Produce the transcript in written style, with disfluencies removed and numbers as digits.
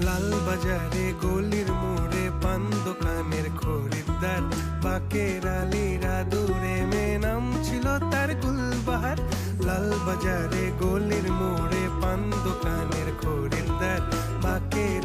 লাল বাজারে গলির মোড়ে পান দোকানের খরিদ্দার, বাকের আলীরা দূরে মেয়ে নাম ছিল তার গুলবাহার। লাল বাজারে গলির মোড়ে পান দোকানের খরিদ্দার, বাকের